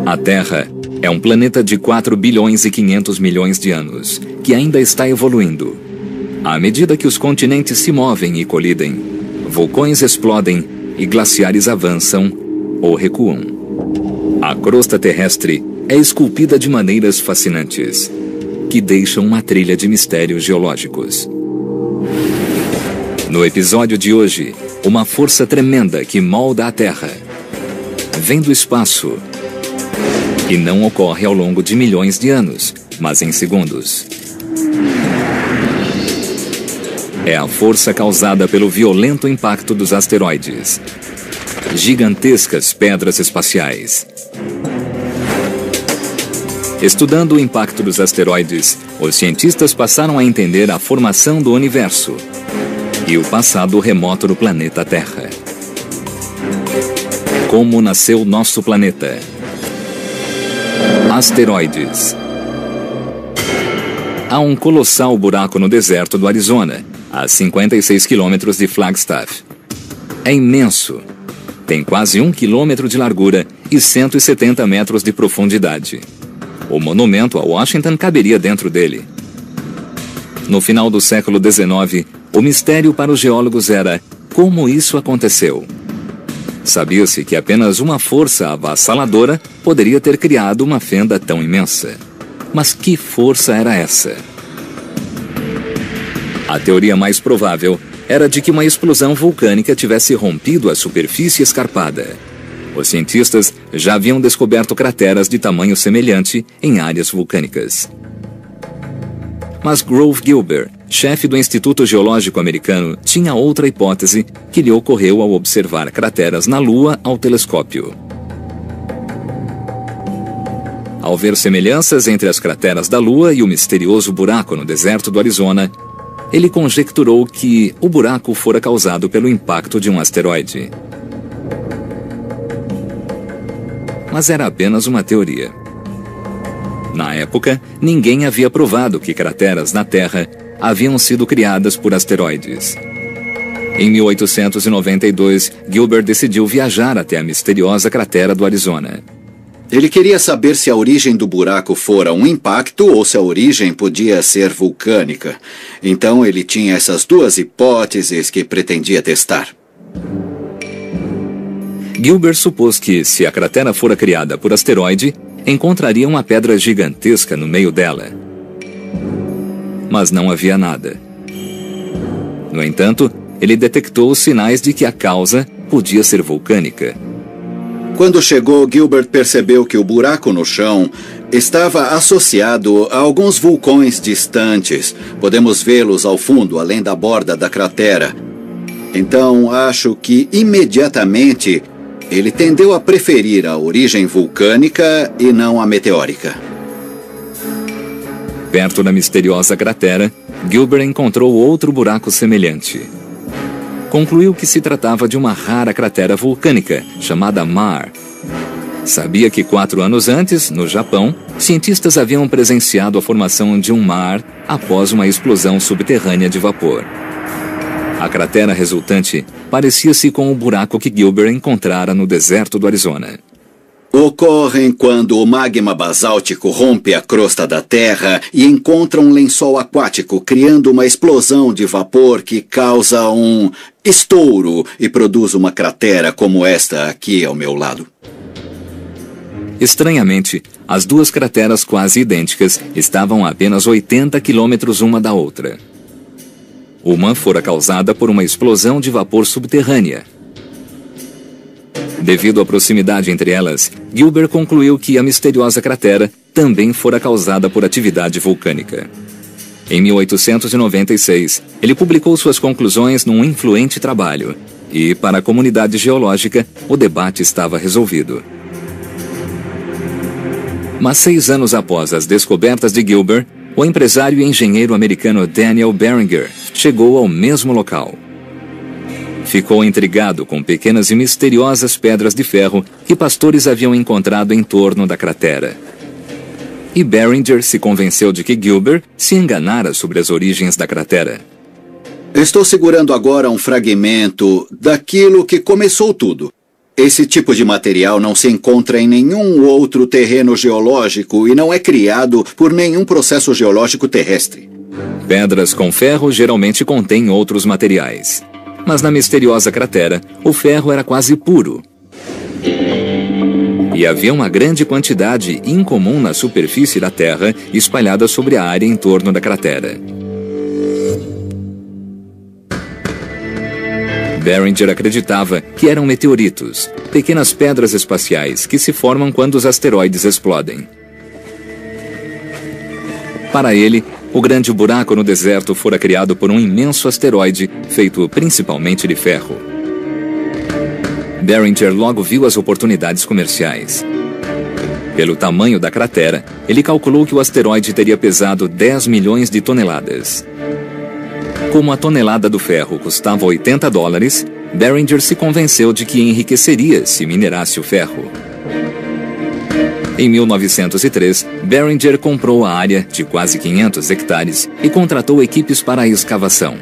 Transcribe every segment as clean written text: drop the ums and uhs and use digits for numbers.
A Terra é um planeta de 4 bilhões e 500 milhões de anos, que ainda está evoluindo. À medida que os continentes se movem e colidem, vulcões explodem e glaciares avançam ou recuam. A crosta terrestre é esculpida de maneiras fascinantes, que deixam uma trilha de mistérios geológicos. No episódio de hoje, uma força tremenda que molda a Terra vem do espaço e não ocorre ao longo de milhões de anos, mas em segundos. É a força causada pelo violento impacto dos asteroides, gigantescas pedras espaciais. Estudando o impacto dos asteroides, os cientistas passaram a entender a formação do universo e o passado remoto do planeta Terra. Como nasceu nosso planeta? Asteroides. Há um colossal buraco no deserto do Arizona, a 56 quilômetros de Flagstaff. É imenso. Tem quase 1 quilômetro de largura e 170 metros de profundidade. O monumento a Washington caberia dentro dele. No final do século XIX, o mistério para os geólogos era como isso aconteceu. Sabia-se que apenas uma força avassaladora poderia ter criado uma fenda tão imensa. Mas que força era essa? A teoria mais provável era de que uma explosão vulcânica tivesse rompido a superfície escarpada. Os cientistas já haviam descoberto crateras de tamanho semelhante em áreas vulcânicas. Mas Grove Gilbert, chefe do Instituto Geológico Americano, tinha outra hipótese que lhe ocorreu ao observar crateras na Lua ao telescópio. Ao ver semelhanças entre as crateras da Lua e o misterioso buraco no deserto do Arizona, ele conjecturou que o buraco fora causado pelo impacto de um asteroide. Mas era apenas uma teoria. Na época, ninguém havia provado que crateras na Terra haviam sido criadas por asteroides. Em 1892, Gilbert decidiu viajar até a misteriosa cratera do Arizona. Ele queria saber se a origem do buraco fora um impacto ou se a origem podia ser vulcânica. Então ele tinha essas duas hipóteses que pretendia testar. Gilbert supôs que, se a cratera fora criada por asteroide, encontraria uma pedra gigantesca no meio dela. Mas não havia nada. No entanto, ele detectou sinais de que a causa podia ser vulcânica. Quando chegou, Gilbert percebeu que o buraco no chão estava associado a alguns vulcões distantes. Podemos vê-los ao fundo, além da borda da cratera. Então, acho que imediatamente ele tendeu a preferir a origem vulcânica e não a meteórica. Perto da misteriosa cratera, Gilbert encontrou outro buraco semelhante. Concluiu que se tratava de uma rara cratera vulcânica, chamada Maar. Sabia que 4 anos antes, no Japão, cientistas haviam presenciado a formação de um mar após uma explosão subterrânea de vapor. A cratera resultante parecia-se com o buraco que Gilbert encontrara no deserto do Arizona. Ocorrem quando o magma basáltico rompe a crosta da Terra e encontra um lençol aquático, criando uma explosão de vapor que causa um estouro e produz uma cratera como esta aqui ao meu lado. Estranhamente, as duas crateras quase idênticas estavam a apenas 80 quilômetros uma da outra. Uma fora causada por uma explosão de vapor subterrânea. Devido à proximidade entre elas, Gilbert concluiu que a misteriosa cratera também fora causada por atividade vulcânica. Em 1896, ele publicou suas conclusões num influente trabalho, e, para a comunidade geológica, o debate estava resolvido. Mas 6 anos após as descobertas de Gilbert, o empresário e engenheiro americano Daniel Barringer chegou ao mesmo local. Ficou intrigado com pequenas e misteriosas pedras de ferro que pastores haviam encontrado em torno da cratera. E Barringer se convenceu de que Gilbert se enganara sobre as origens da cratera. Estou segurando agora um fragmento daquilo que começou tudo. Esse tipo de material não se encontra em nenhum outro terreno geológico e não é criado por nenhum processo geológico terrestre. Pedras com ferro geralmente contêm outros materiais. Mas na misteriosa cratera, o ferro era quase puro. E havia uma grande quantidade incomum na superfície da Terra espalhada sobre a área em torno da cratera. Barringer acreditava que eram meteoritos, pequenas pedras espaciais que se formam quando os asteroides explodem. Para ele, o grande buraco no deserto fora criado por um imenso asteroide feito principalmente de ferro. Barringer logo viu as oportunidades comerciais. Pelo tamanho da cratera, ele calculou que o asteroide teria pesado 10 milhões de toneladas. Como a tonelada do ferro custava $80, Barringer se convenceu de que enriqueceria se minerasse o ferro. Em 1903, Barringer comprou a área de quase 500 hectares e contratou equipes para a escavação.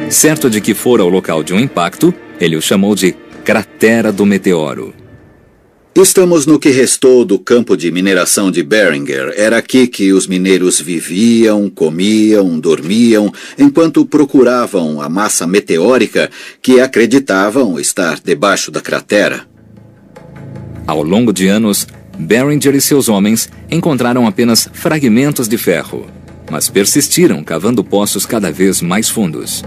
Certo de que fora o local de um impacto, ele o chamou de Cratera do Meteoro. Estamos no que restou do campo de mineração de Barringer. Era aqui que os mineiros viviam, comiam, dormiam, enquanto procuravam a massa meteórica que acreditavam estar debaixo da cratera. Ao longo de anos, Barringer e seus homens encontraram apenas fragmentos de ferro, mas persistiram cavando poços cada vez mais fundos.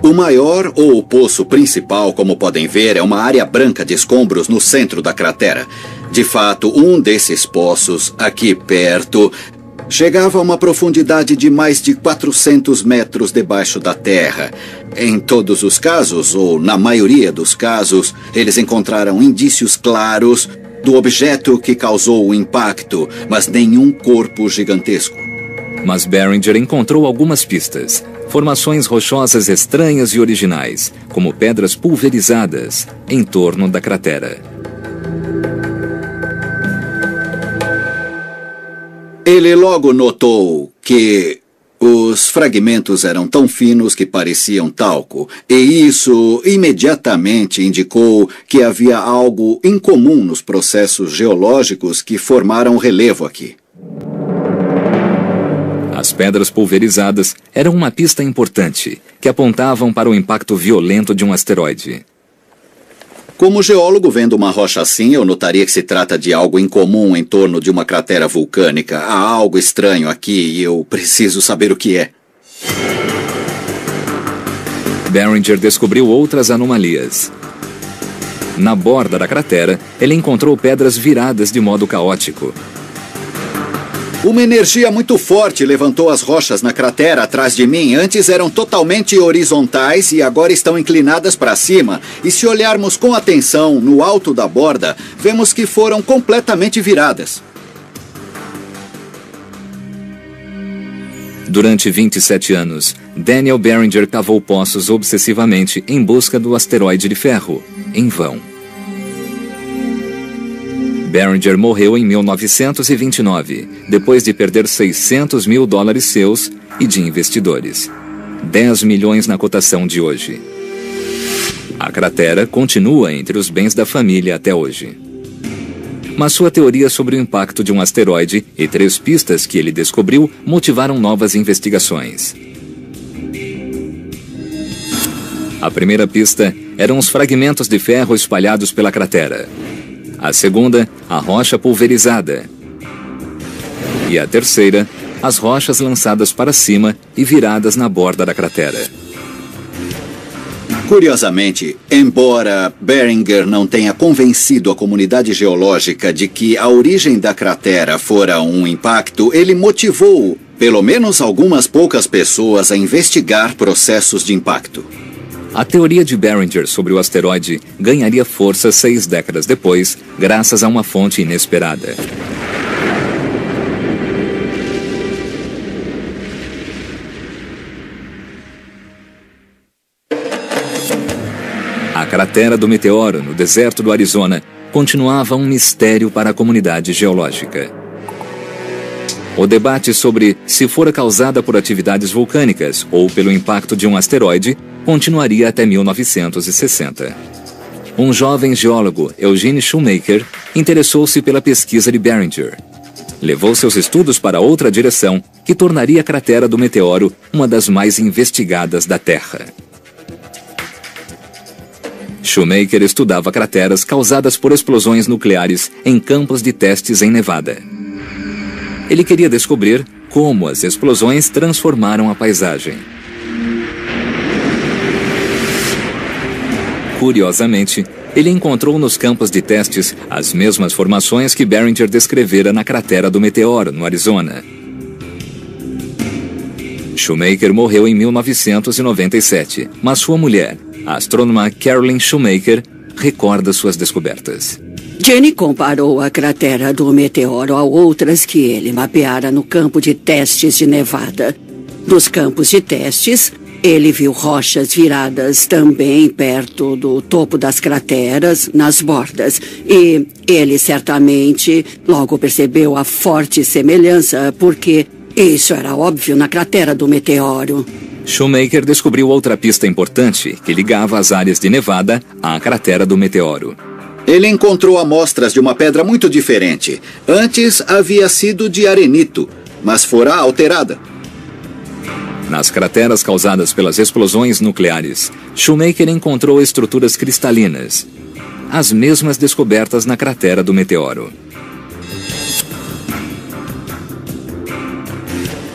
O maior, ou o poço principal, como podem ver, é uma área branca de escombros no centro da cratera. De fato, um desses poços, aqui perto, chegava a uma profundidade de mais de 400 metros debaixo da terra. Em todos os casos, ou na maioria dos casos, eles encontraram indícios claros do objeto que causou o impacto, mas nenhum corpo gigantesco. Mas Barringer encontrou algumas pistas. Formações rochosas estranhas e originais, como pedras pulverizadas, em torno da cratera. Ele logo notou que os fragmentos eram tão finos que pareciam talco, e isso imediatamente indicou que havia algo incomum nos processos geológicos que formaram o relevo aqui. As pedras pulverizadas eram uma pista importante, que apontavam para o impacto violento de um asteroide. Como geólogo, vendo uma rocha assim, eu notaria que se trata de algo incomum em torno de uma cratera vulcânica. Há algo estranho aqui e eu preciso saber o que é. Barringer descobriu outras anomalias. Na borda da cratera, ele encontrou pedras viradas de modo caótico. Uma energia muito forte levantou as rochas na cratera atrás de mim. Antes eram totalmente horizontais e agora estão inclinadas para cima. E se olharmos com atenção no alto da borda, vemos que foram completamente viradas. Durante 27 anos, Daniel Barringer cavou poços obsessivamente em busca do asteroide de ferro, em vão. Barringer morreu em 1929, depois de perder $600 mil seus e de investidores. 10 milhões na cotação de hoje. A cratera continua entre os bens da família até hoje. Mas sua teoria sobre o impacto de um asteroide e 3 pistas que ele descobriu motivaram novas investigações. A primeira pista eram os fragmentos de ferro espalhados pela cratera. A segunda, a rocha pulverizada. E a terceira, as rochas lançadas para cima e viradas na borda da cratera. Curiosamente, embora Barringer não tenha convencido a comunidade geológica de que a origem da cratera fora um impacto, ele motivou pelo menos algumas poucas pessoas a investigar processos de impacto. A teoria de Barringer sobre o asteroide ganharia força 6 décadas depois, graças a uma fonte inesperada. A cratera do meteoro, no deserto do Arizona, continuava um mistério para a comunidade geológica. O debate sobre se fora causada por atividades vulcânicas ou pelo impacto de um asteroide continuaria até 1960. um jovem geólogo, Eugene Shoemaker, interessou-se pela pesquisa de Barringer. Levou seus estudos para outra direção, que tornaria a cratera do meteoro uma das mais investigadas da Terra. Shoemaker estudava crateras causadas por explosões nucleares em campos de testes em Nevada. Ele queria descobrir como as explosões transformaram a paisagem. Curiosamente, ele encontrou nos campos de testes as mesmas formações que Barringer descrevera na cratera do meteoro, no Arizona. Shoemaker morreu em 1997, mas sua mulher, a astrônoma Carolyn Shoemaker, recorda suas descobertas. Jenny comparou a cratera do meteoro a outras que ele mapeara no campo de testes de Nevada. Nos campos de testes, ele viu rochas viradas também perto do topo das crateras, nas bordas. E ele certamente logo percebeu a forte semelhança, porque isso era óbvio na cratera do meteoro. Shoemaker descobriu outra pista importante que ligava as áreas de Nevada à cratera do meteoro. Ele encontrou amostras de uma pedra muito diferente. Antes havia sido de arenito, mas fora alterada. Nas crateras causadas pelas explosões nucleares, Shoemaker encontrou estruturas cristalinas, as mesmas descobertas na cratera do meteoro.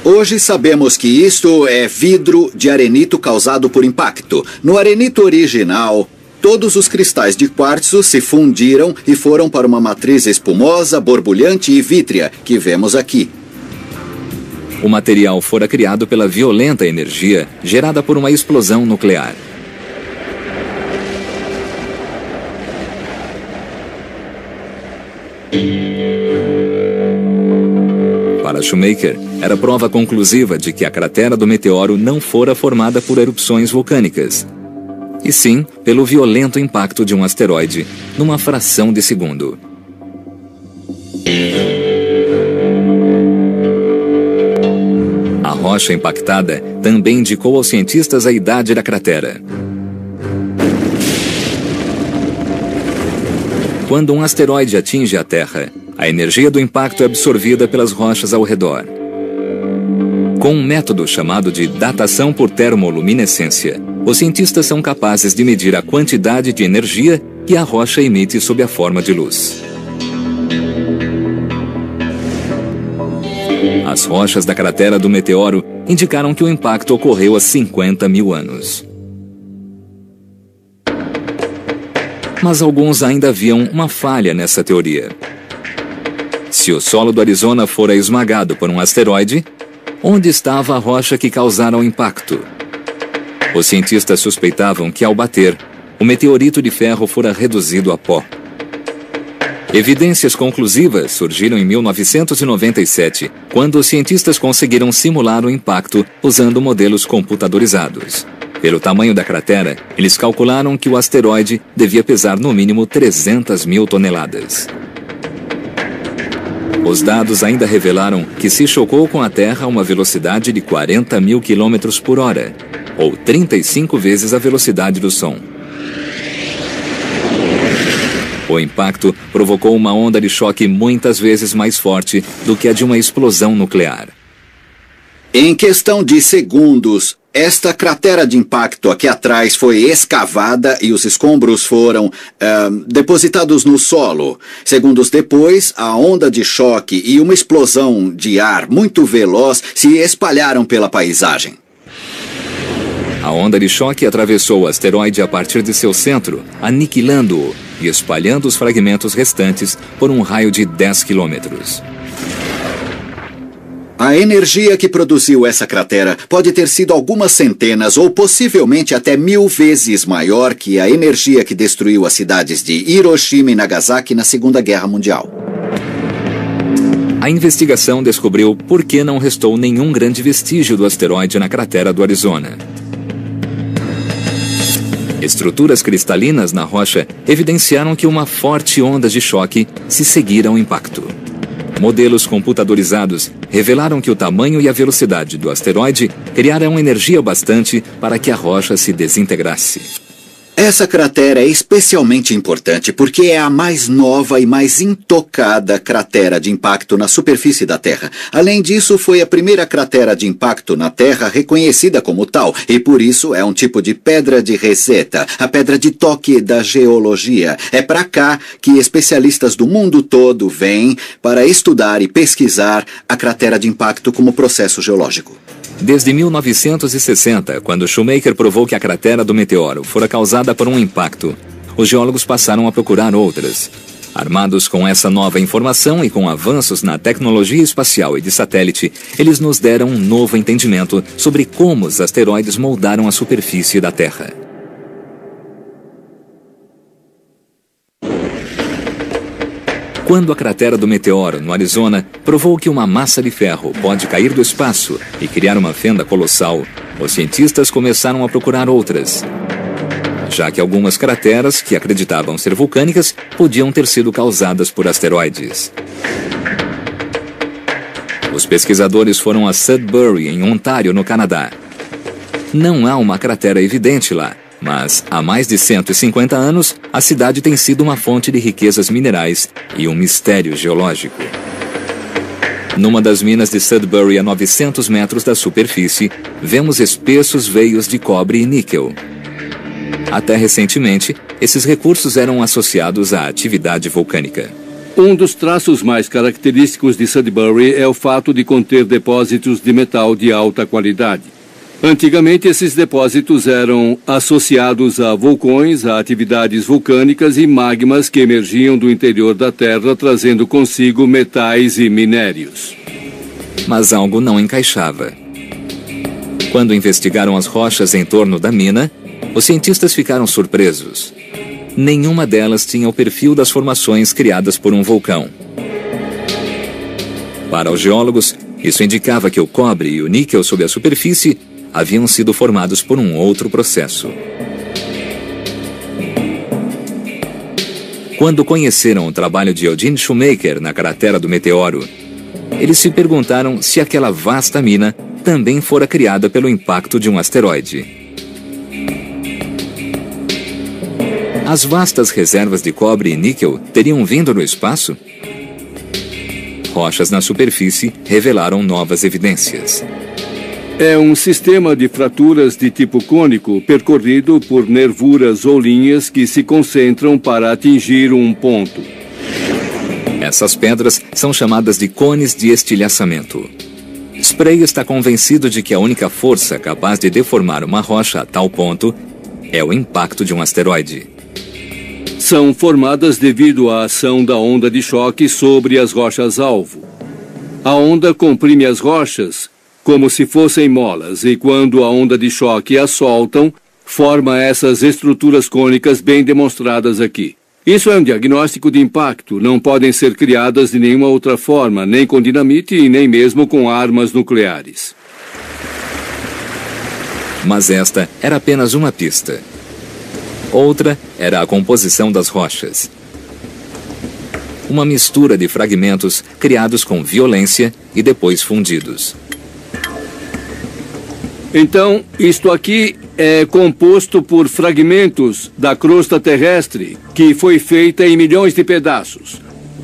Hoje sabemos que isto é vidro de arenito causado por impacto. No arenito original, todos os cristais de quartzo se fundiram e foram para uma matriz espumosa, borbulhante e vítrea, que vemos aqui. O material fora criado pela violenta energia gerada por uma explosão nuclear. Para Shoemaker, era prova conclusiva de que a cratera do meteoro não fora formada por erupções vulcânicas, e sim pelo violento impacto de um asteroide numa fração de segundo. A rocha impactada também indicou aos cientistas a idade da cratera. Quando um asteroide atinge a Terra, a energia do impacto é absorvida pelas rochas ao redor. Com um método chamado de datação por termoluminescência, os cientistas são capazes de medir a quantidade de energia que a rocha emite sob a forma de luz. As rochas da cratera do meteoro indicaram que o impacto ocorreu há 50 mil anos. Mas alguns ainda viam uma falha nessa teoria. Se o solo do Arizona fora esmagado por um asteroide, onde estava a rocha que causara o impacto? Os cientistas suspeitavam que, ao bater, o meteorito de ferro fora reduzido a pó. Evidências conclusivas surgiram em 1997, quando os cientistas conseguiram simular o impacto usando modelos computadorizados. Pelo tamanho da cratera, eles calcularam que o asteroide devia pesar no mínimo 300 mil toneladas. Os dados ainda revelaram que se chocou com a Terra a uma velocidade de 40 mil quilômetros por hora, ou 35 vezes a velocidade do som. O impacto provocou uma onda de choque muitas vezes mais forte do que a de uma explosão nuclear. Em questão de segundos, esta cratera de impacto aqui atrás foi escavada e os escombros foram depositados no solo. Segundos depois, a onda de choque e uma explosão de ar muito veloz se espalharam pela paisagem. A onda de choque atravessou o asteroide a partir de seu centro, aniquilando-o e espalhando os fragmentos restantes por um raio de 10 quilômetros. A energia que produziu essa cratera pode ter sido algumas centenas ou possivelmente até 1000 vezes maior que a energia que destruiu as cidades de Hiroshima e Nagasaki na Segunda Guerra Mundial. A investigação descobriu por que não restou nenhum grande vestígio do asteroide na cratera do Arizona. Estruturas cristalinas na rocha evidenciaram que uma forte onda de choque se seguira ao impacto. Modelos computadorizados revelaram que o tamanho e a velocidade do asteroide criaram energia bastante para que a rocha se desintegrasse. Essa cratera é especialmente importante porque é a mais nova e mais intocada cratera de impacto na superfície da Terra. Além disso, foi a primeira cratera de impacto na Terra reconhecida como tal, e por isso é um tipo de pedra de Rosetta, a pedra de toque da geologia. É para cá que especialistas do mundo todo vêm para estudar e pesquisar a cratera de impacto como processo geológico. Desde 1960, quando Shoemaker provou que a cratera do meteoro fora causada por um impacto, os geólogos passaram a procurar outras. Armados com essa nova informação e com avanços na tecnologia espacial e de satélite, eles nos deram um novo entendimento sobre como os asteroides moldaram a superfície da Terra. Quando a cratera do meteoro, no Arizona, provou que uma massa de ferro pode cair do espaço e criar uma fenda colossal, os cientistas começaram a procurar outras, já que algumas crateras, que acreditavam ser vulcânicas, podiam ter sido causadas por asteroides. Os pesquisadores foram a Sudbury, em Ontário, no Canadá. Não há uma cratera evidente lá, mas há mais de 150 anos, a cidade tem sido uma fonte de riquezas minerais e um mistério geológico. Numa das minas de Sudbury, a 900 metros da superfície, vemos espessos veios de cobre e níquel. Até recentemente, esses recursos eram associados à atividade vulcânica. Um dos traços mais característicos de Sudbury é o fato de conter depósitos de metal de alta qualidade. Antigamente, esses depósitos eram associados a vulcões, a atividades vulcânicas e magmas que emergiam do interior da Terra, trazendo consigo metais e minérios. Mas algo não encaixava. Quando investigaram as rochas em torno da mina, os cientistas ficaram surpresos. Nenhuma delas tinha o perfil das formações criadas por um vulcão. Para os geólogos, isso indicava que o cobre e o níquel sob a superfície haviam sido formados por um outro processo. Quando conheceram o trabalho de Eugene Shoemaker na cratera do meteoro, eles se perguntaram se aquela vasta mina também fora criada pelo impacto de um asteroide. As vastas reservas de cobre e níquel teriam vindo do espaço? Rochas na superfície revelaram novas evidências. É um sistema de fraturas de tipo cônico percorrido por nervuras ou linhas que se concentram para atingir um ponto. Essas pedras são chamadas de cones de estilhaçamento. Sprague está convencido de que a única força capaz de deformar uma rocha a tal ponto é o impacto de um asteroide. São formadas devido à ação da onda de choque sobre as rochas-alvo. A onda comprime as rochas como se fossem molas, e quando a onda de choque as soltam, forma essas estruturas cônicas bem demonstradas aqui. Isso é um diagnóstico de impacto. Não podem ser criadas de nenhuma outra forma, nem com dinamite e nem mesmo com armas nucleares. Mas esta era apenas uma pista. Outra era a composição das rochas. Uma mistura de fragmentos criados com violência e depois fundidos. Então, isto aqui é composto por fragmentos da crosta terrestre, que foi feita em milhões de pedaços.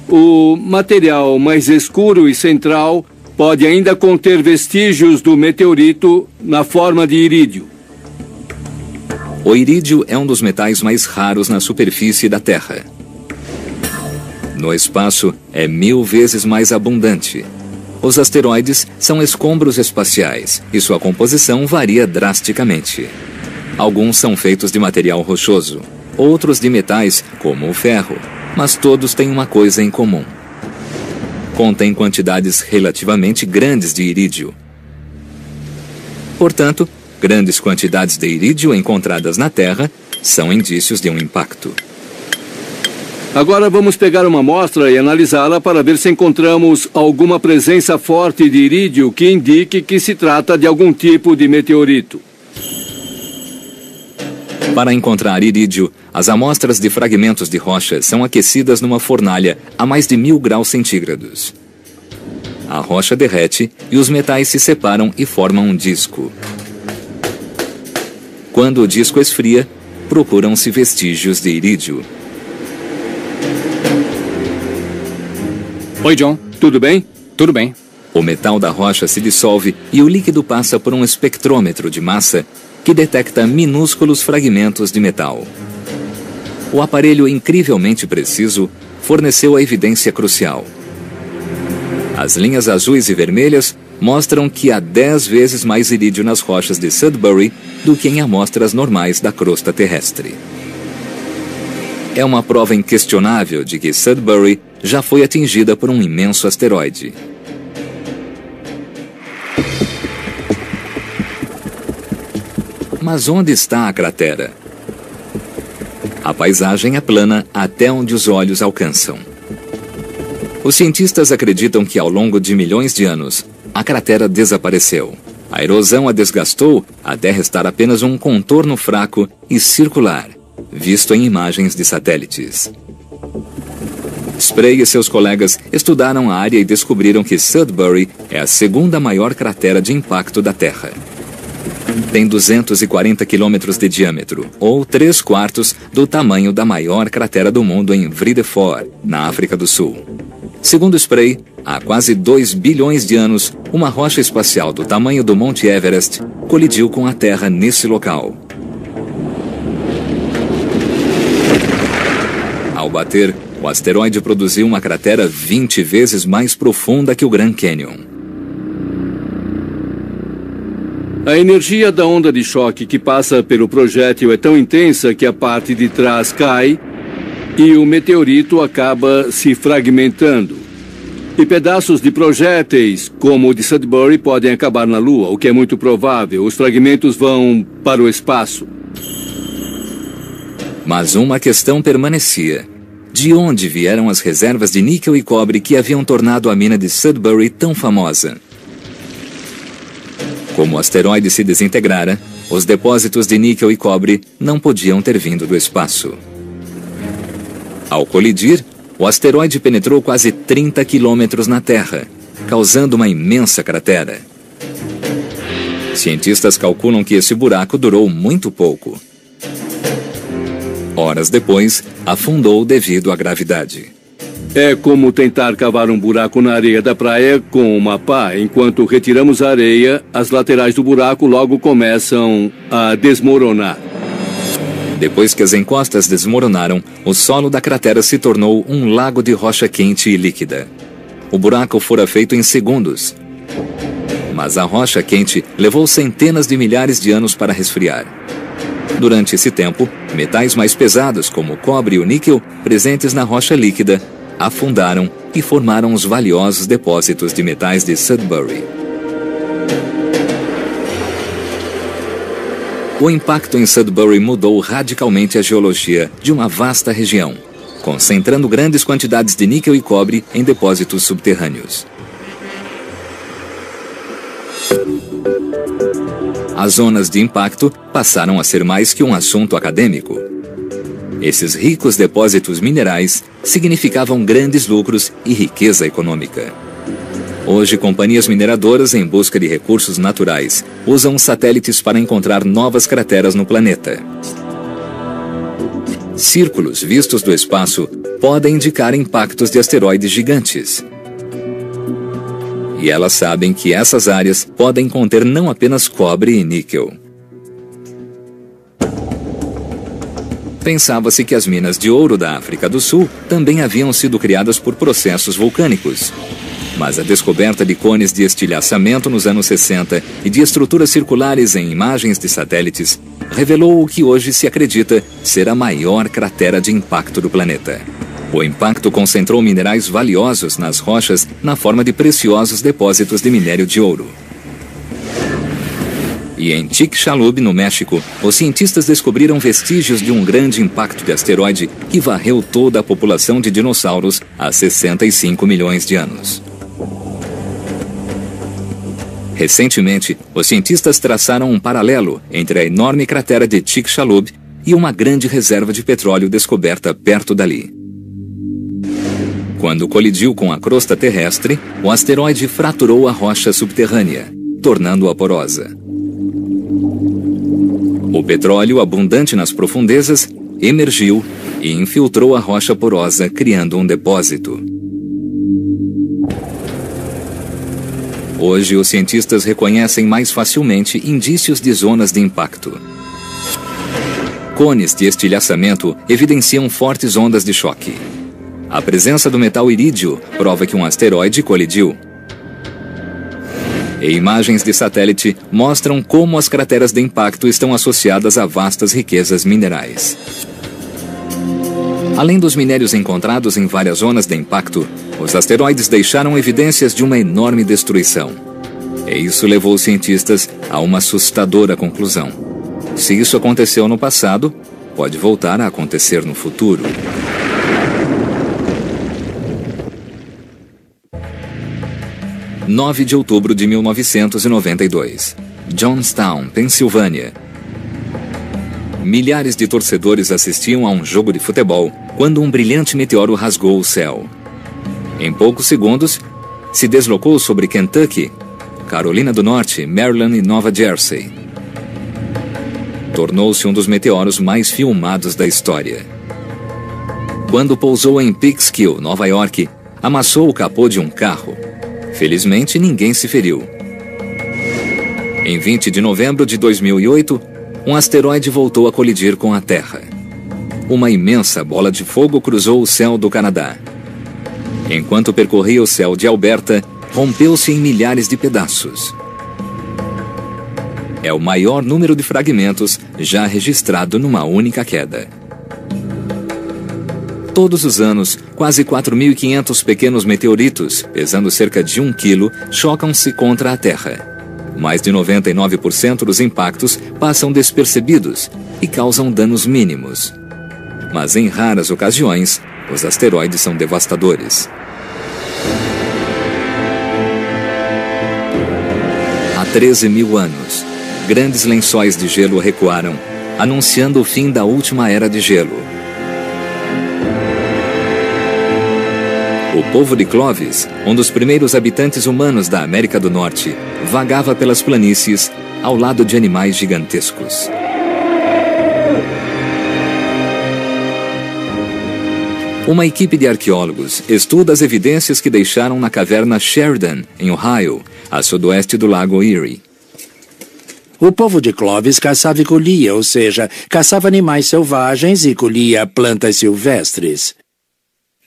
O material mais escuro e central pode ainda conter vestígios do meteorito na forma de irídio. O irídio é um dos metais mais raros na superfície da Terra. No espaço, é 1000 vezes mais abundante. Os asteroides são escombros espaciais e sua composição varia drasticamente. Alguns são feitos de material rochoso, outros de metais, como o ferro, mas todos têm uma coisa em comum. Contêm quantidades relativamente grandes de irídio. Portanto, grandes quantidades de irídio encontradas na Terra são indícios de um impacto. Agora vamos pegar uma amostra e analisá-la para ver se encontramos alguma presença forte de irídio que indique que se trata de algum tipo de meteorito. Para encontrar irídio, as amostras de fragmentos de rocha são aquecidas numa fornalha a mais de 1000 graus centígrados. A rocha derrete e os metais se separam e formam um disco. Quando o disco esfria, procuram-se vestígios de irídio. Oi, John. Tudo bem? Tudo bem. O metal da rocha se dissolve e o líquido passa por um espectrômetro de massa que detecta minúsculos fragmentos de metal. O aparelho incrivelmente preciso forneceu a evidência crucial. As linhas azuis e vermelhas mostram que há 10 vezes mais irídio nas rochas de Sudbury do que em amostras normais da crosta terrestre. É uma prova inquestionável de que Sudbury já foi atingida por um imenso asteroide. Mas onde está a cratera? A paisagem é plana até onde os olhos alcançam. Os cientistas acreditam que ao longo de milhões de anos, a cratera desapareceu. A erosão a desgastou até restar apenas um contorno fraco e circular, visto em imagens de satélites. Spray e seus colegas estudaram a área e descobriram que Sudbury é a segunda maior cratera de impacto da Terra. Tem 240 quilômetros de diâmetro, ou 3/4 do tamanho da maior cratera do mundo em Vredefort, na África do Sul. Segundo Spray, há quase 2 bilhões de anos, uma rocha espacial do tamanho do Monte Everest colidiu com a Terra nesse local. Ao bater, o asteroide produziu uma cratera 20 vezes mais profunda que o Grand Canyon. A energia da onda de choque que passa pelo projétil é tão intensa que a parte de trás cai e o meteorito acaba se fragmentando. E pedaços de projéteis, como o de Sudbury, podem acabar na Lua, o que é muito provável. Os fragmentos vão para o espaço. Mas uma questão permanecia. De onde vieram as reservas de níquel e cobre que haviam tornado a mina de Sudbury tão famosa? Como o asteroide se desintegrara, os depósitos de níquel e cobre não podiam ter vindo do espaço. Ao colidir, o asteroide penetrou quase 30 quilômetros na Terra, causando uma imensa cratera. Cientistas calculam que esse buraco durou muito pouco. Horas depois, afundou devido à gravidade. É como tentar cavar um buraco na areia da praia com uma pá. Enquanto retiramos a areia, as laterais do buraco logo começam a desmoronar. Depois que as encostas desmoronaram, o solo da cratera se tornou um lago de rocha quente e líquida. O buraco fora feito em segundos. Mas a rocha quente levou centenas de milhares de anos para resfriar. Durante esse tempo, metais mais pesados, como o cobre e o níquel, presentes na rocha líquida, afundaram e formaram os valiosos depósitos de metais de Sudbury. O impacto em Sudbury mudou radicalmente a geologia de uma vasta região, concentrando grandes quantidades de níquel e cobre em depósitos subterrâneos. As zonas de impacto passaram a ser mais que um assunto acadêmico. Esses ricos depósitos minerais significavam grandes lucros e riqueza econômica. Hoje, companhias mineradoras em busca de recursos naturais usam satélites para encontrar novas crateras no planeta. Círculos vistos do espaço podem indicar impactos de asteroides gigantes. E elas sabem que essas áreas podem conter não apenas cobre e níquel. Pensava-se que as minas de ouro da África do Sul também haviam sido criadas por processos vulcânicos. Mas a descoberta de cones de estilhaçamento nos anos 60 e de estruturas circulares em imagens de satélites revelou o que hoje se acredita ser a maior cratera de impacto do planeta. O impacto concentrou minerais valiosos nas rochas na forma de preciosos depósitos de minério de ouro. E em Chicxulub, no México, os cientistas descobriram vestígios de um grande impacto de asteroide que varreu toda a população de dinossauros há 65 milhões de anos. Recentemente, os cientistas traçaram um paralelo entre a enorme cratera de Chicxulub e uma grande reserva de petróleo descoberta perto dali. Quando colidiu com a crosta terrestre, o asteroide fraturou a rocha subterrânea, tornando-a porosa. O petróleo, abundante nas profundezas, emergiu e infiltrou a rocha porosa, criando um depósito. Hoje, os cientistas reconhecem mais facilmente indícios de zonas de impacto. Cones de estilhaçamento evidenciam fortes ondas de choque. A presença do metal irídio prova que um asteroide colidiu. E imagens de satélite mostram como as crateras de impacto estão associadas a vastas riquezas minerais. Além dos minérios encontrados em várias zonas de impacto, os asteroides deixaram evidências de uma enorme destruição. E isso levou os cientistas a uma assustadora conclusão. Se isso aconteceu no passado, pode voltar a acontecer no futuro. – 9 de outubro de 1992. Johnstown, Pensilvânia. Milhares de torcedores assistiam a um jogo de futebol quando um brilhante meteoro rasgou o céu. Em poucos segundos, se deslocou sobre Kentucky, Carolina do Norte, Maryland e Nova Jersey. Tornou-se um dos meteoros mais filmados da história. Quando pousou em Peekskill, Nova York, amassou o capô de um carro. Felizmente, ninguém se feriu. Em 20 de novembro de 2008, um asteroide voltou a colidir com a Terra. Uma imensa bola de fogo cruzou o céu do Canadá. Enquanto percorria o céu de Alberta, rompeu-se em milhares de pedaços. É o maior número de fragmentos já registrado numa única queda. Todos os anos, quase 4.500 pequenos meteoritos, pesando cerca de 1 quilo, chocam-se contra a Terra. Mais de 99% dos impactos passam despercebidos e causam danos mínimos. Mas em raras ocasiões, os asteroides são devastadores. Há 13 mil anos, grandes lençóis de gelo recuaram, anunciando o fim da última era de gelo. O povo de Clovis, um dos primeiros habitantes humanos da América do Norte, vagava pelas planícies ao lado de animais gigantescos. Uma equipe de arqueólogos estuda as evidências que deixaram na caverna Sheridan, em Ohio, a sudoeste do lago Erie. O povo de Clovis caçava e colhia, ou seja, caçava animais selvagens e colhia plantas silvestres.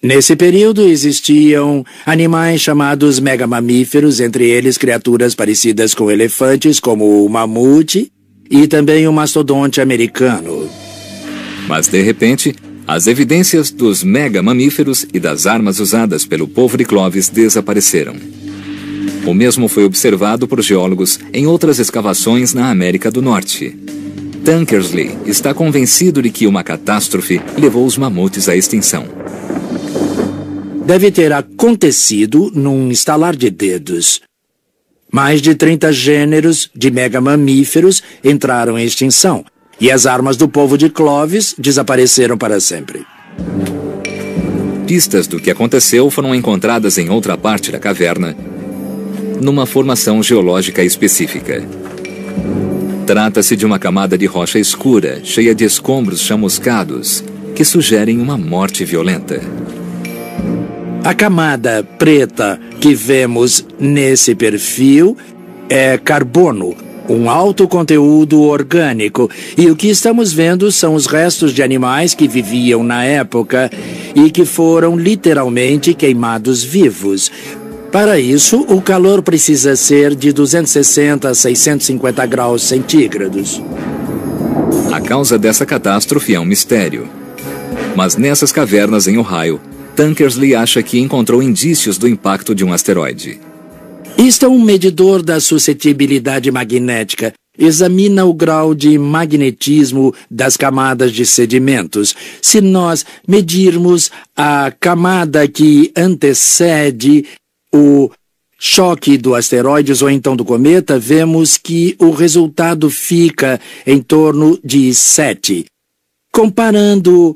Nesse período existiam animais chamados megamamíferos, entre eles criaturas parecidas com elefantes, como o mamute e também o mastodonte americano. Mas, de repente, as evidências dos megamamíferos e das armas usadas pelo povo de Clovis desapareceram. O mesmo foi observado por geólogos em outras escavações na América do Norte. Tankersley está convencido de que uma catástrofe levou os mamutes à extinção. Deve ter acontecido num estalar de dedos. Mais de 30 gêneros de megamamíferos entraram em extinção, e as armas do povo de Clovis desapareceram para sempre. Pistas do que aconteceu foram encontradas em outra parte da caverna, numa formação geológica específica. Trata-se de uma camada de rocha escura, cheia de escombros chamuscados, que sugerem uma morte violenta. A camada preta que vemos nesse perfil é carbono, um alto conteúdo orgânico, e o que estamos vendo são os restos de animais que viviam na época e que foram literalmente queimados vivos. Para isso, o calor precisa ser de 260 a 650 graus centígrados. A causa dessa catástrofe é um mistério. Mas nessas cavernas em Ohio, Tankersley acha que encontrou indícios do impacto de um asteroide. Isto é um medidor da suscetibilidade magnética. Examina o grau de magnetismo das camadas de sedimentos. Se nós medirmos a camada que antecede o choque do asteroide ou então do cometa, vemos que o resultado fica em torno de 7. Comparando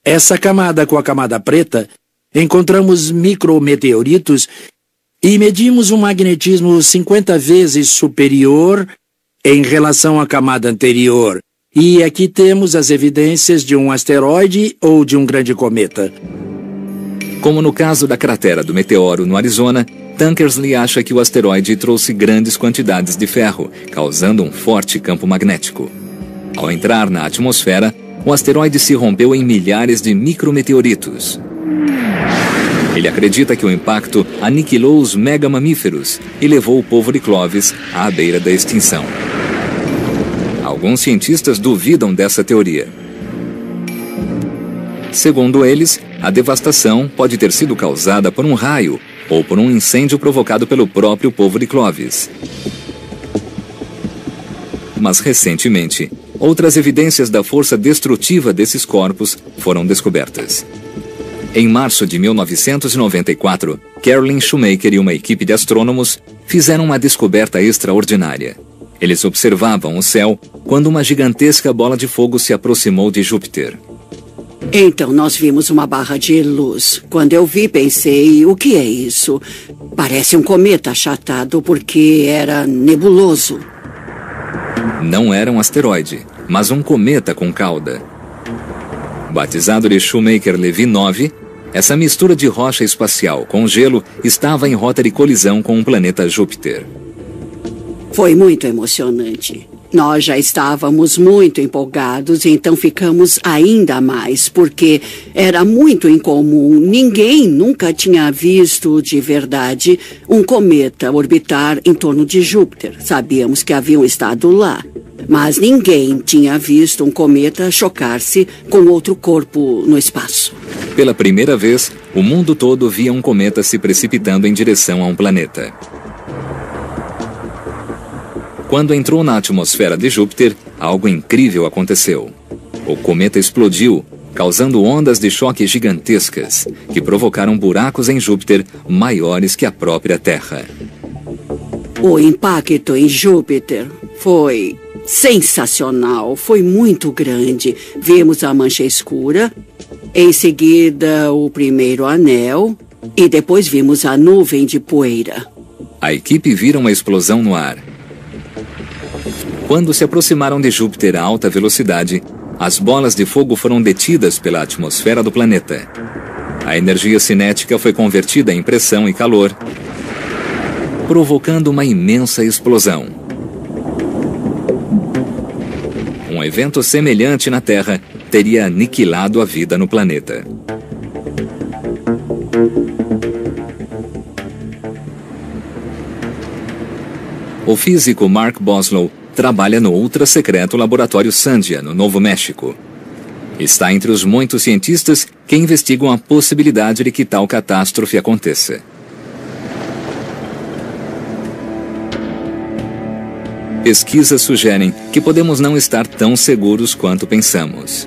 essa camada com a camada preta, encontramos micrometeoritos e medimos um magnetismo 50 vezes superior em relação à camada anterior. E aqui temos as evidências de um asteroide ou de um grande cometa. Como no caso da cratera do meteoro no Arizona, Tankersley acha que o asteroide trouxe grandes quantidades de ferro, causando um forte campo magnético. Ao entrar na atmosfera, o asteroide se rompeu em milhares de micrometeoritos. Ele acredita que o impacto aniquilou os megamamíferos e levou o povo de Clovis à beira da extinção. Alguns cientistas duvidam dessa teoria. Segundo eles, a devastação pode ter sido causada por um raio ou por um incêndio provocado pelo próprio povo de Clovis. Mas recentemente, outras evidências da força destrutiva desses corpos foram descobertas. Em março de 1994, Carolyn Shoemaker e uma equipe de astrônomos fizeram uma descoberta extraordinária. Eles observavam o céu quando uma gigantesca bola de fogo se aproximou de Júpiter. Então nós vimos uma barra de luz. Quando eu vi, pensei, o que é isso? Parece um cometa achatado porque era nebuloso. Não era um asteroide, mas um cometa com cauda. Batizado de Shoemaker-Levy 9, essa mistura de rocha espacial com gelo estava em rota de colisão com o planeta Júpiter. Foi muito emocionante. Nós já estávamos muito empolgados, então ficamos ainda mais, porque era muito incomum. Ninguém nunca tinha visto de verdade um cometa orbitar em torno de Júpiter. Sabíamos que haviam estado lá, mas ninguém tinha visto um cometa chocar-se com outro corpo no espaço. Pela primeira vez, o mundo todo via um cometa se precipitando em direção a um planeta. Quando entrou na atmosfera de Júpiter, algo incrível aconteceu. O cometa explodiu, causando ondas de choque gigantescas, que provocaram buracos em Júpiter maiores que a própria Terra. O impacto em Júpiter foi sensacional, foi muito grande. Vimos a mancha escura, em seguida o primeiro anel e depois vimos a nuvem de poeira. A equipe viu uma explosão no ar. Quando se aproximaram de Júpiter a alta velocidade, as bolas de fogo foram detidas pela atmosfera do planeta. A energia cinética foi convertida em pressão e calor, provocando uma imensa explosão. Um evento semelhante na Terra teria aniquilado a vida no planeta. O físico Mark Boslow trabalha no ultra-secreto Laboratório Sandia, no Novo México. Está entre os muitos cientistas que investigam a possibilidade de que tal catástrofe aconteça. Pesquisas sugerem que podemos não estar tão seguros quanto pensamos.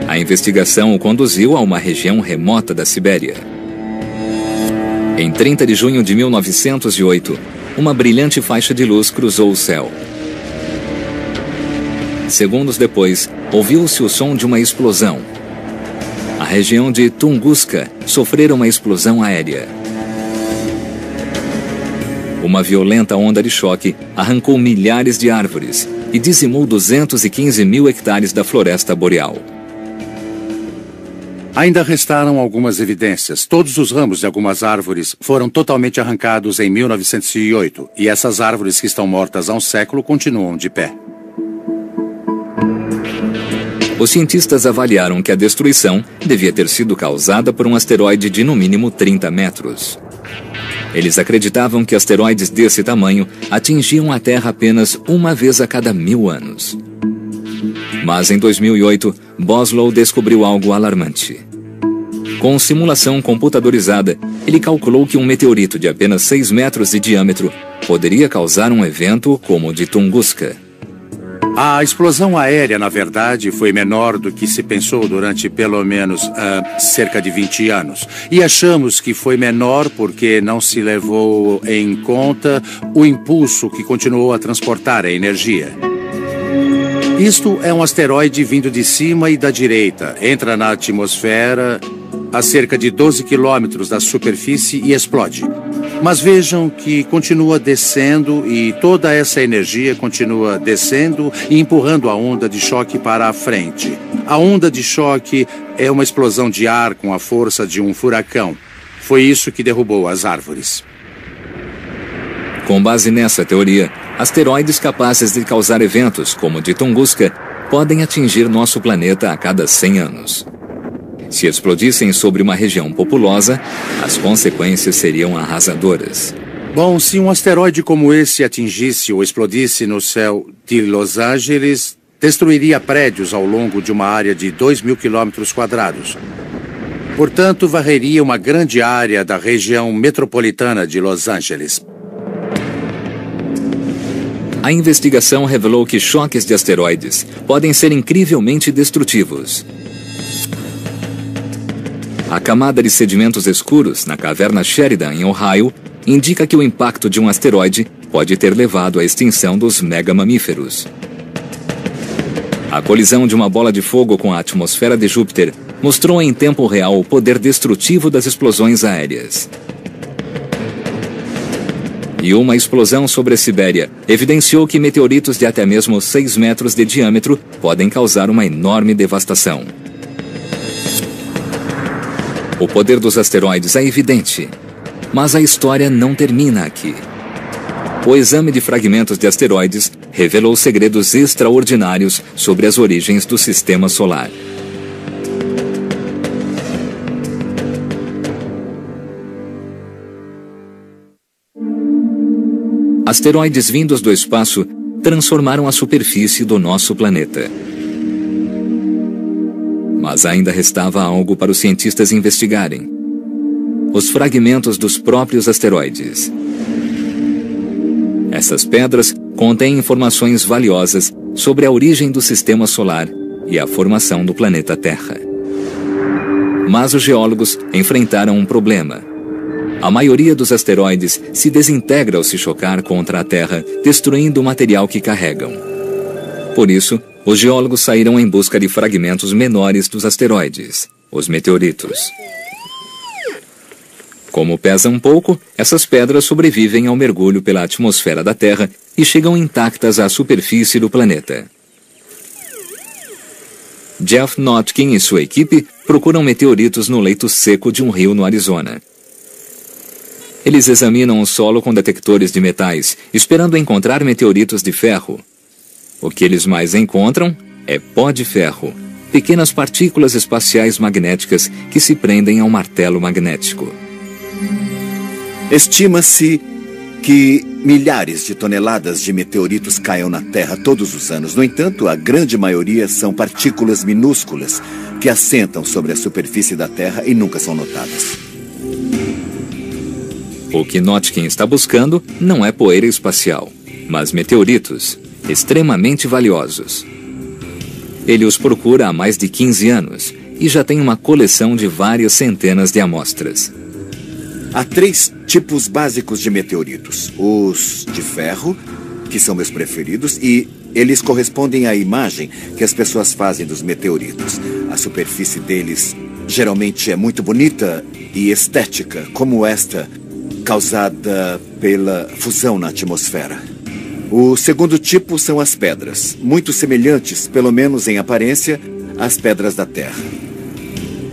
A investigação o conduziu a uma região remota da Sibéria. Em 30 de junho de 1908, uma brilhante faixa de luz cruzou o céu. Segundos depois, ouviu-se o som de uma explosão. A região de Tunguska sofreu uma explosão aérea. Uma violenta onda de choque arrancou milhares de árvores e dizimou 215 mil hectares da floresta boreal. Ainda restaram algumas evidências. Todos os ramos de algumas árvores foram totalmente arrancados em 1908 e essas árvores que estão mortas há um século continuam de pé. Os cientistas avaliaram que a destruição devia ter sido causada por um asteroide de no mínimo 30 metros. Eles acreditavam que asteroides desse tamanho atingiam a Terra apenas uma vez a cada 1000 anos. Mas em 2008, Boslow descobriu algo alarmante. Com simulação computadorizada, ele calculou que um meteorito de apenas 6 metros de diâmetro poderia causar um evento como o de Tunguska. A explosão aérea, na verdade, foi menor do que se pensou durante pelo menos cerca de 20 anos. E achamos que foi menor porque não se levou em conta o impulso que continuou a transportar a energia. Isto é um asteroide vindo de cima e da direita. Entra na atmosfera a cerca de 12 quilômetros da superfície e explode. Mas vejam que continua descendo e toda essa energia continua descendo e empurrando a onda de choque para a frente. A onda de choque é uma explosão de ar com a força de um furacão. Foi isso que derrubou as árvores. Com base nessa teoria, asteroides capazes de causar eventos como o de Tunguska podem atingir nosso planeta a cada 100 anos. Se explodissem sobre uma região populosa, as consequências seriam arrasadoras. Bom, se um asteroide como esse atingisse ou explodisse no céu de Los Angeles, destruiria prédios ao longo de uma área de 2.000 quilômetros quadrados. Portanto, varreria uma grande área da região metropolitana de Los Angeles. A investigação revelou que choques de asteroides podem ser incrivelmente destrutivos. A camada de sedimentos escuros na caverna Sheridan, em Ohio, indica que o impacto de um asteroide pode ter levado à extinção dos megamamíferos. A colisão de uma bola de fogo com a atmosfera de Júpiter mostrou em tempo real o poder destrutivo das explosões aéreas. E uma explosão sobre a Sibéria evidenciou que meteoritos de até mesmo 6 metros de diâmetro podem causar uma enorme devastação. O poder dos asteroides é evidente, mas a história não termina aqui. O exame de fragmentos de asteroides revelou segredos extraordinários sobre as origens do Sistema Solar. Asteroides vindos do espaço transformaram a superfície do nosso planeta. Mas ainda restava algo para os cientistas investigarem: os fragmentos dos próprios asteroides. Essas pedras contêm informações valiosas sobre a origem do Sistema Solar e a formação do planeta Terra. Mas os geólogos enfrentaram um problema. A maioria dos asteroides se desintegra ao se chocar contra a Terra, destruindo o material que carregam. Por isso, os geólogos saíram em busca de fragmentos menores dos asteroides, os meteoritos. Como pesam pouco, essas pedras sobrevivem ao mergulho pela atmosfera da Terra e chegam intactas à superfície do planeta. Jeff Notkin e sua equipe procuram meteoritos no leito seco de um rio no Arizona. Eles examinam o solo com detectores de metais, esperando encontrar meteoritos de ferro. O que eles mais encontram é pó de ferro, pequenas partículas espaciais magnéticas que se prendem ao martelo magnético. Estima-se que milhares de toneladas de meteoritos caiam na Terra todos os anos. No entanto, a grande maioria são partículas minúsculas que assentam sobre a superfície da Terra e nunca são notadas. O que Notkin está buscando não é poeira espacial, mas meteoritos extremamente valiosos. Ele os procura há mais de 15 anos e já tem uma coleção de várias centenas de amostras. Há 3 tipos básicos de meteoritos: os de ferro, que são meus preferidos, e eles correspondem à imagem que as pessoas fazem dos meteoritos. A superfície deles geralmente é muito bonita e estética, como esta, causada pela fusão na atmosfera. O segundo tipo são as pedras, muito semelhantes, pelo menos em aparência, às pedras da Terra.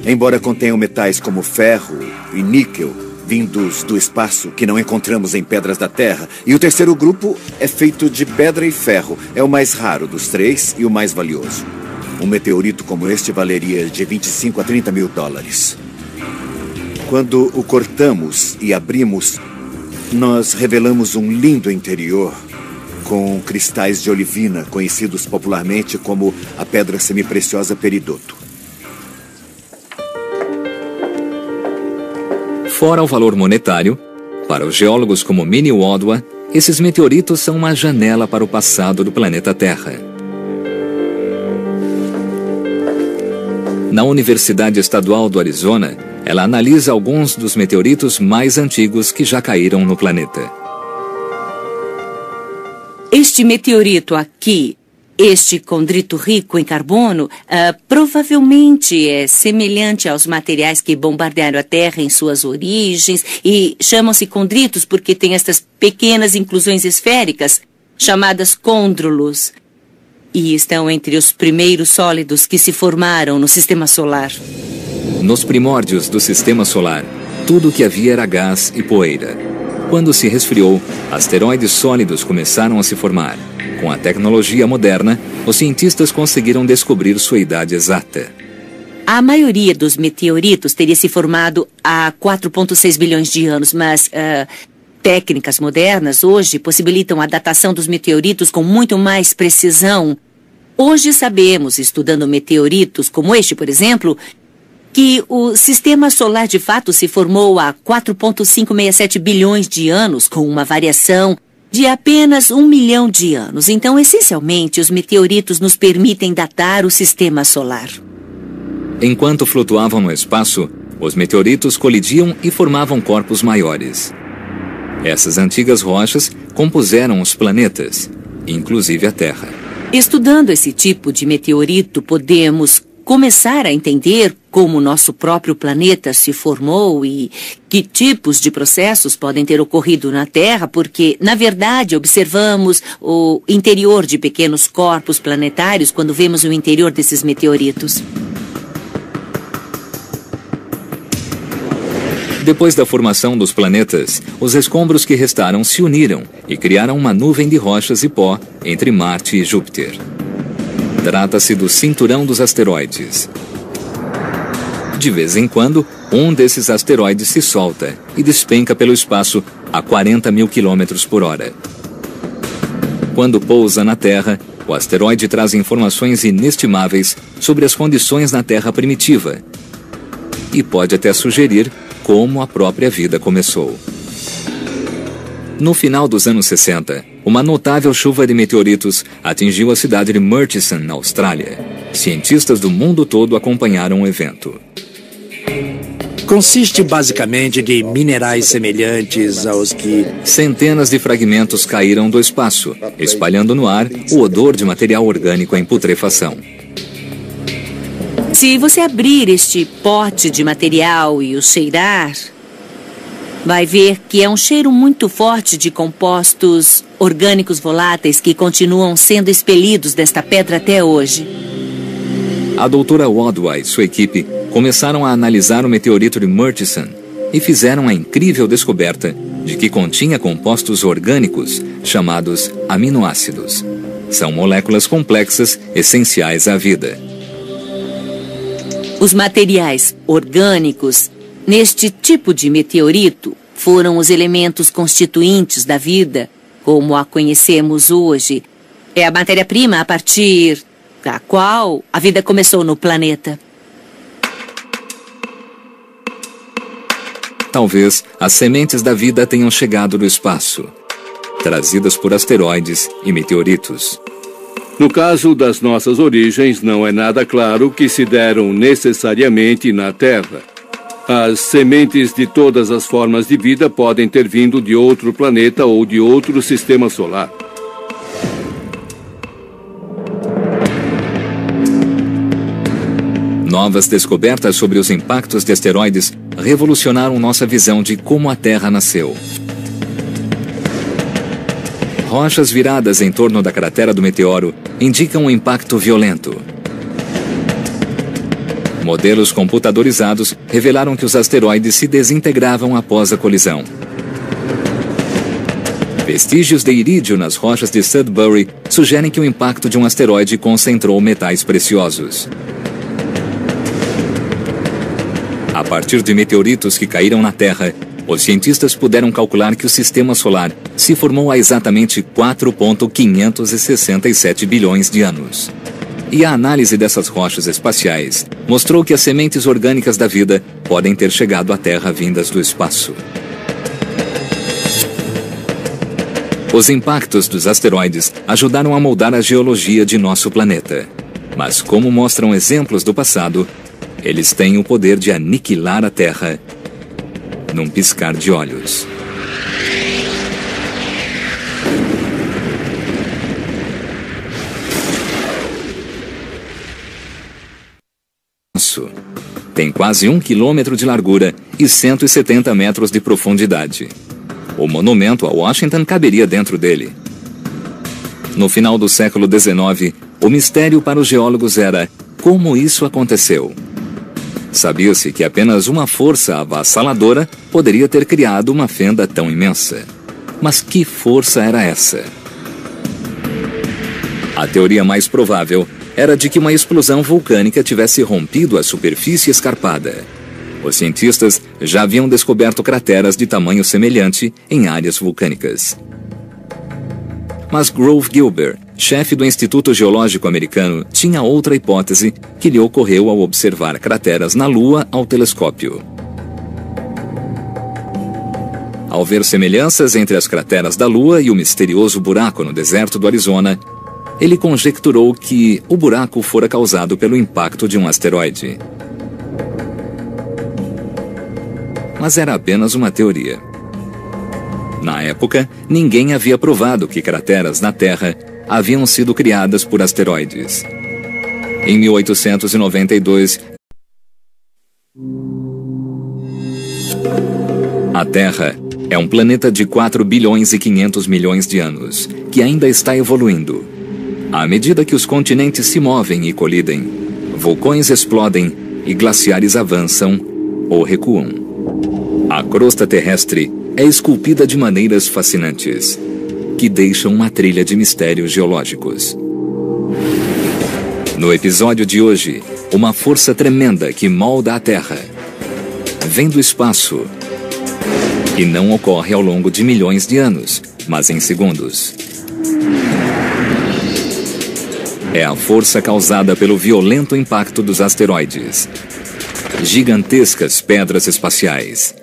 Embora contenham metais como ferro e níquel, vindos do espaço, que não encontramos em pedras da Terra. E o terceiro grupo é feito de pedra e ferro. É o mais raro dos 3 e o mais valioso. Um meteorito como este valeria de 25 a 30 mil dólares. Quando o cortamos e abrimos, nós revelamos um lindo interior com cristais de olivina, conhecidos popularmente como a pedra semipreciosa peridoto. Fora o valor monetário, para os geólogos como Minnie Waldwa, esses meteoritos são uma janela para o passado do planeta Terra. Na Universidade Estadual do Arizona, ela analisa alguns dos meteoritos mais antigos que já caíram no planeta. Este meteorito aqui Este condrito rico em carbono provavelmente é semelhante aos materiais que bombardearam a Terra em suas origens e chamam-se condritos porque tem estas pequenas inclusões esféricas chamadas côndrulos e estão entre os primeiros sólidos que se formaram no Sistema Solar. Nos primórdios do Sistema Solar, tudo o que havia era gás e poeira. Quando se resfriou, asteroides sólidos começaram a se formar. Com a tecnologia moderna, os cientistas conseguiram descobrir sua idade exata. A maioria dos meteoritos teria se formado há 4,6 bilhões de anos, mas técnicas modernas hoje possibilitam a datação dos meteoritos com muito mais precisão. Hoje sabemos, estudando meteoritos como este, por exemplo, que o Sistema Solar de fato se formou há 4,567 bilhões de anos, com uma variação de apenas 1 milhão de anos. Então, essencialmente, os meteoritos nos permitem datar o Sistema Solar. Enquanto flutuavam no espaço, os meteoritos colidiam e formavam corpos maiores. Essas antigas rochas compuseram os planetas, inclusive a Terra. Estudando esse tipo de meteorito, podemos começar a entender como o nosso próprio planeta se formou e que tipos de processos podem ter ocorrido na Terra, porque, na verdade, observamos o interior de pequenos corpos planetários quando vemos o interior desses meteoritos. Depois da formação dos planetas, os escombros que restaram se uniram e criaram uma nuvem de rochas e pó entre Marte e Júpiter. Trata-se do cinturão dos asteroides. De vez em quando, um desses asteroides se solta e despenca pelo espaço a 40 mil quilômetros por hora. Quando pousa na Terra, o asteroide traz informações inestimáveis sobre as condições na Terra primitiva e pode até sugerir como a própria vida começou. No final dos anos 60, uma notável chuva de meteoritos atingiu a cidade de Murchison, na Austrália. Cientistas do mundo todo acompanharam o evento. Consiste basicamente de minerais semelhantes aos que... Centenas de fragmentos caíram do espaço, espalhando no ar o odor de material orgânico em putrefação. Se você abrir este pote de material e o cheirar, vai ver que é um cheiro muito forte de compostos orgânicos voláteis que continuam sendo expelidos desta pedra até hoje. A doutora Wadway e sua equipe começaram a analisar o meteorito de Murchison e fizeram a incrível descoberta de que continha compostos orgânicos chamados aminoácidos. São moléculas complexas essenciais à vida. Os materiais orgânicos neste tipo de meteorito foram os elementos constituintes da vida, como a conhecemos hoje. É a matéria-prima a partir da qual a vida começou no planeta. Talvez as sementes da vida tenham chegado do espaço, trazidas por asteroides e meteoritos. No caso das nossas origens, não é nada claro que se deram necessariamente na Terra. As sementes de todas as formas de vida podem ter vindo de outro planeta ou de outro sistema solar. Novas descobertas sobre os impactos de asteroides revolucionaram nossa visão de como a Terra nasceu. Rochas viradas em torno da cratera do meteoro indicam um impacto violento. Modelos computadorizados revelaram que os asteroides se desintegravam após a colisão. Vestígios de irídio nas rochas de Sudbury sugerem que o impacto de um asteroide concentrou metais preciosos. A partir de meteoritos que caíram na Terra, os cientistas puderam calcular que o Sistema Solar se formou há exatamente 4,567 bilhões de anos. E a análise dessas rochas espaciais mostrou que as sementes orgânicas da vida podem ter chegado à Terra vindas do espaço. Os impactos dos asteroides ajudaram a moldar a geologia de nosso planeta. Mas, como mostram exemplos do passado, eles têm o poder de aniquilar a Terra num piscar de olhos. imenso. Tem quase 1 quilômetro de largura e 170 metros de profundidade. O monumento a Washington caberia dentro dele. No final do século XIX, o mistério para os geólogos era como isso aconteceu. Sabia-se que apenas uma força avassaladora poderia ter criado uma fenda tão imensa. Mas que força era essa? A teoria mais provável era de que uma explosão vulcânica tivesse rompido a superfície escarpada. Os cientistas já haviam descoberto crateras de tamanho semelhante em áreas vulcânicas. Mas Grove Gilbert, chefe do Instituto Geológico Americano, tinha outra hipótese que lhe ocorreu ao observar crateras na Lua ao telescópio. Ao ver semelhanças entre as crateras da Lua e o misterioso buraco no deserto do Arizona, ele conjecturou que o buraco fora causado pelo impacto de um asteroide. Mas era apenas uma teoria. Na época, ninguém havia provado que crateras na Terra haviam sido criadas por asteroides. Em 1892, a Terra é um planeta de 4 bilhões e 500 milhões de anos, que ainda está evoluindo. À medida que os continentes se movem e colidem, vulcões explodem e glaciares avançam ou recuam. A crosta terrestre é esculpida de maneiras fascinantes, que deixam uma trilha de mistérios geológicos. No episódio de hoje, uma força tremenda que molda a Terra vem do espaço e não ocorre ao longo de milhões de anos, mas em segundos. É a força causada pelo violento impacto dos asteroides. Gigantescas pedras espaciais.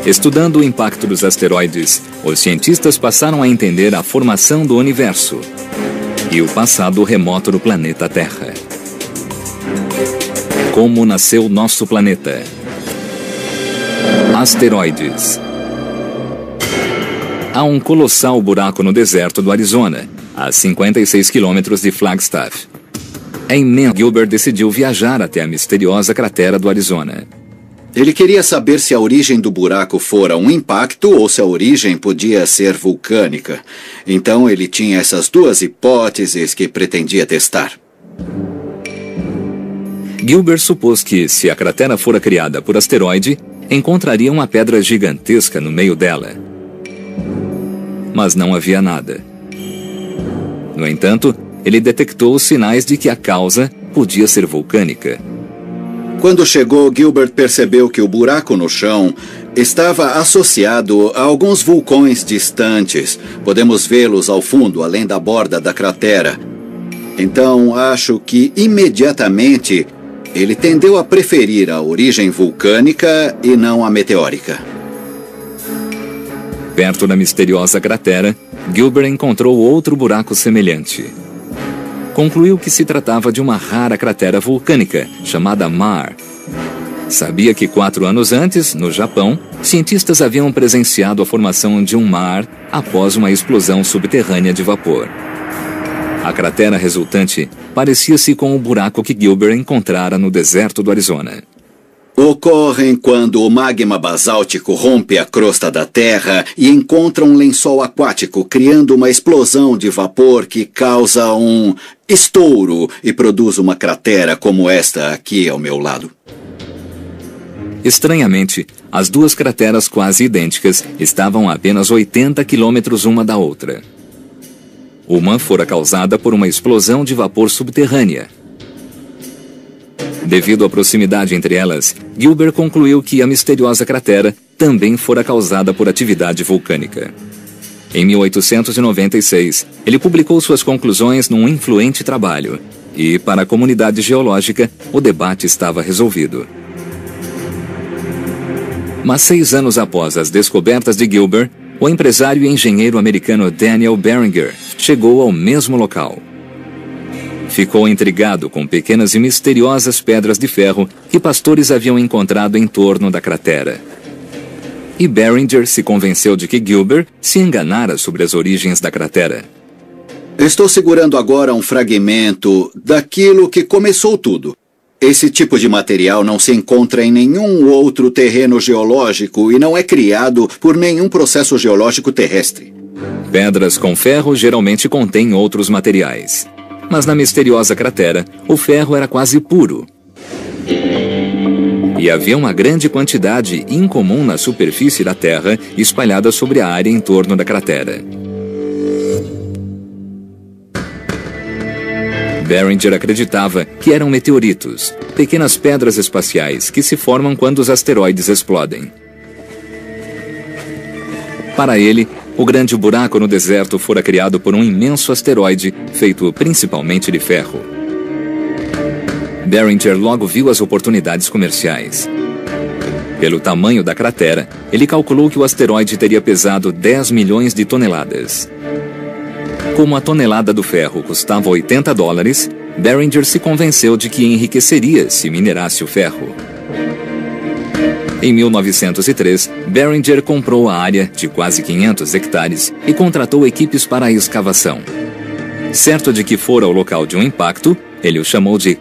Estudando o impacto dos asteroides, os cientistas passaram a entender a formação do universo e o passado remoto do planeta Terra. Como nasceu nosso planeta? Asteroides. Há um colossal buraco no deserto do Arizona, a 56 quilômetros de Flagstaff. É imenso. Gilbert decidiu viajar até a misteriosa cratera do Arizona. Ele queria saber se a origem do buraco fora um impacto ou se a origem podia ser vulcânica. Então ele tinha essas duas hipóteses que pretendia testar. Gilbert supôs que, se a cratera fora criada por asteroide, encontraria uma pedra gigantesca no meio dela. Mas não havia nada. No entanto, ele detectou sinais de que a causa podia ser vulcânica. Quando chegou, Gilbert percebeu que o buraco no chão estava associado a alguns vulcões distantes. Podemos vê-los ao fundo, além da borda da cratera. Então, acho que imediatamente ele tendeu a preferir a origem vulcânica e não a meteórica. Perto da misteriosa cratera, Gilbert encontrou outro buraco semelhante. Concluiu que se tratava de uma rara cratera vulcânica, chamada Maar. Sabia que 4 anos antes, no Japão, cientistas haviam presenciado a formação de um mar após uma explosão subterrânea de vapor. A cratera resultante parecia-se com o buraco que Gilbert encontrara no deserto do Arizona. Ocorrem quando o magma basáltico rompe a crosta da Terra e encontra um lençol aquático, criando uma explosão de vapor que causa um estouro e produz uma cratera como esta aqui ao meu lado. Estranhamente, as duas crateras quase idênticas estavam a apenas 80 quilômetros uma da outra. Uma fora causada por uma explosão de vapor subterrânea. Devido à proximidade entre elas, Gilbert concluiu que a misteriosa cratera também fora causada por atividade vulcânica. Em 1896, ele publicou suas conclusões num influente trabalho, e, para a comunidade geológica, o debate estava resolvido. Mas 6 anos após as descobertas de Gilbert, o empresário e engenheiro americano Daniel Barringer chegou ao mesmo local. Ficou intrigado com pequenas e misteriosas pedras de ferro que pastores haviam encontrado em torno da cratera. E Barringer se convenceu de que Gilbert se enganara sobre as origens da cratera. Estou segurando agora um fragmento daquilo que começou tudo. Esse tipo de material não se encontra em nenhum outro terreno geológico e não é criado por nenhum processo geológico terrestre. Pedras com ferro geralmente contêm outros materiais. Mas na misteriosa cratera, o ferro era quase puro. E havia uma grande quantidade incomum na superfície da Terra espalhada sobre a área em torno da cratera. Barringer acreditava que eram meteoritos, pequenas pedras espaciais que se formam quando os asteroides explodem. Para ele, o grande buraco no deserto fora criado por um imenso asteroide feito principalmente de ferro. Barringer logo viu as oportunidades comerciais. Pelo tamanho da cratera, ele calculou que o asteroide teria pesado 10 milhões de toneladas. Como a tonelada do ferro custava $80, Barringer se convenceu de que enriqueceria se minerasse o ferro. Em 1903, Barringer comprou a área de quase 500 hectares e contratou equipes para a escavação. Certo de que fora o local de um impacto, ele o chamou de